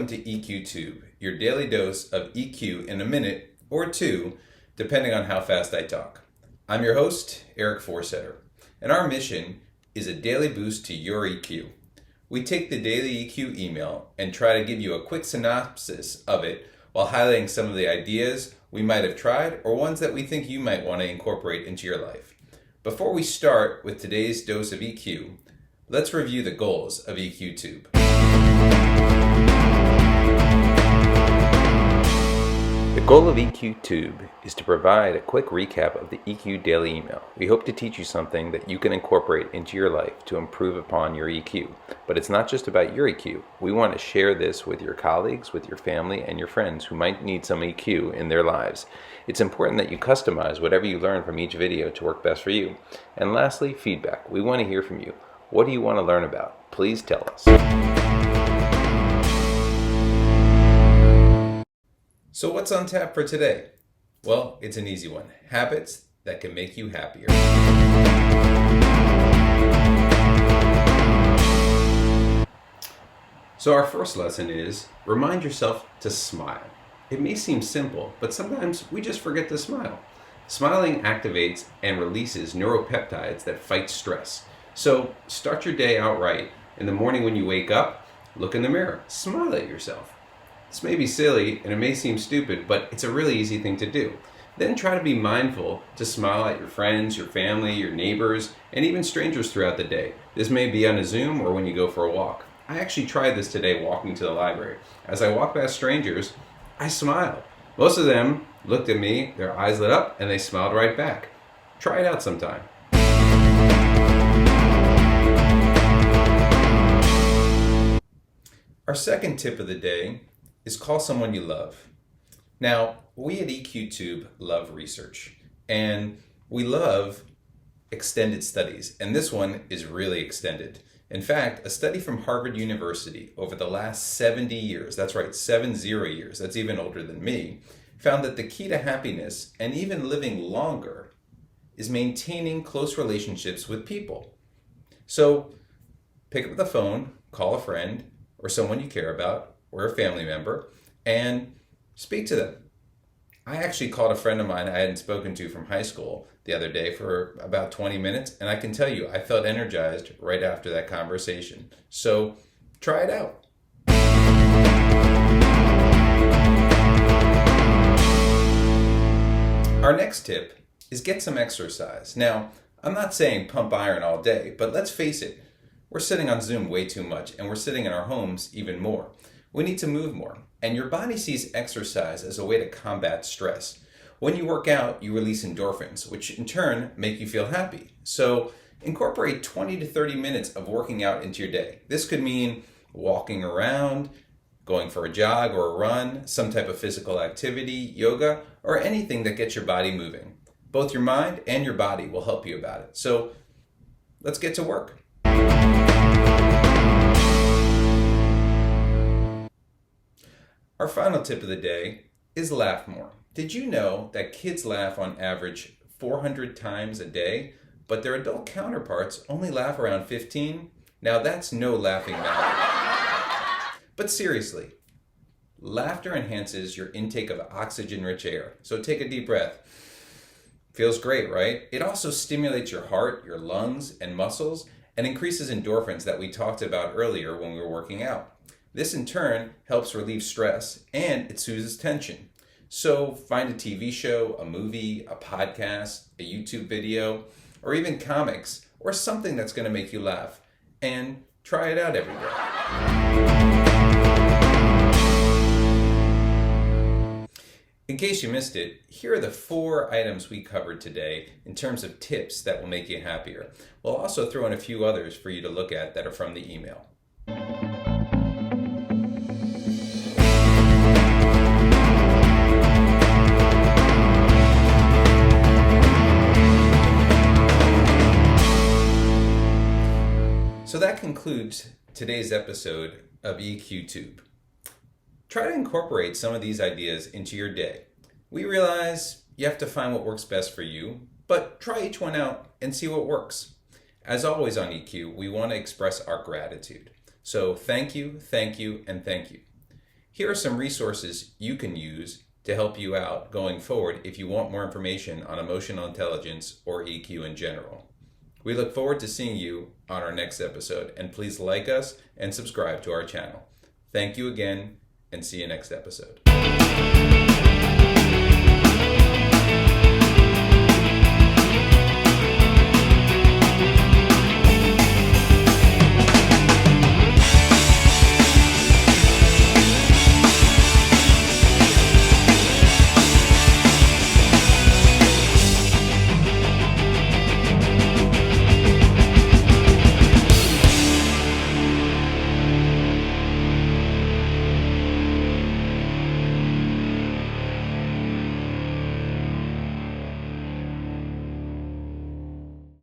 welcome to EQ Tube, your daily dose of EQ in a minute or two, depending on how fast I talk. I'm your host, Eric Forsetter, and our mission is a daily boost to your EQ. We take the daily EQ email and try to give you a quick synopsis of it while highlighting some of the ideas we might have tried or ones that we think you might want to incorporate into your life. Before we start with today's dose of EQ, let's review the goals of EQ Tube. The goal of EQ Tube is to provide a quick recap of the EQ Daily Email. We hope to teach you something that you can incorporate into your life to improve upon your EQ. But it's not just about your EQ. We want to share this with your colleagues, with your family, and your friends who might need some EQ in their lives. It's important that you customize whatever you learn from each video to work best for you. And lastly, feedback. We want to hear from you. What do you want to learn about? Please tell us. So what's on tap for today? Well, it's an easy one. Habits that can make you happier. So our first lesson is remind yourself to smile. It may seem simple, but sometimes we just forget to smile. Smiling activates and releases neuropeptides that fight stress. So start your day out right. In the morning when you wake up, look in the mirror, smile at yourself. This may be silly and it may seem stupid, but it's a really easy thing to do. Then try to be mindful to smile at your friends, your family, your neighbors, and even strangers throughout the day. This may be on a Zoom or when you go for a walk. I actually tried this today walking to the library. As I walked past strangers, I smiled. Most of them looked at me, their eyes lit up, and they smiled right back. Try it out sometime. Our second tip of the day is call someone you love. Now, we at EQ Tube love research, and we love extended studies, and this one is really extended. In fact, a study from Harvard University over the last 70 years, that's right, 70 years, that's even older than me, found that the key to happiness and even living longer is maintaining close relationships with people. So pick up the phone, call a friend or someone you care about or a family member and speak to them. I actually called a friend of mine I hadn't spoken to from high school the other day for about 20 minutes, and I can tell you, I felt energized right after that conversation. So try it out. Our next tip is get some exercise. Now, I'm not saying pump iron all day, but let's face it, we're sitting on Zoom way too much, and we're sitting in our homes even more. We need to move more, and your body sees exercise as a way to combat stress. When you work out, you release endorphins, which in turn make you feel happy. So incorporate 20 to 30 minutes of working out into your day. This could mean walking around, going for a jog or a run, some type of physical activity, yoga, or anything that gets your body moving. Both your mind and your body will help you about it. So let's get to work. Our final tip of the day is laugh more. Did you know that kids laugh on average 400 times a day, but their adult counterparts only laugh around 15? Now that's no laughing matter. But seriously, laughter enhances your intake of oxygen-rich air. So take a deep breath. Feels great, right? It also stimulates your heart, your lungs, and muscles, and increases endorphins that we talked about earlier when we were working out. This in turn helps relieve stress and it soothes tension. So find a TV show, a movie, a podcast, a YouTube video, or even comics, or something that's going to make you laugh, and try it out every day. In case you missed it, here are the 4 items we covered today in terms of tips that will make you happier. We'll also throw in a few others for you to look at that are from the email. So that concludes today's episode of EQ Tube. Try to incorporate some of these ideas into your day. We realize you have to find what works best for you, but try each one out and see what works. As always on EQ, we want to express our gratitude. So thank you, and thank you. Here are some resources you can use to help you out going forward if you want more information on emotional intelligence or EQ in general. We look forward to seeing you on our next episode, and please like us and subscribe to our channel. Thank you again, and see you next episode.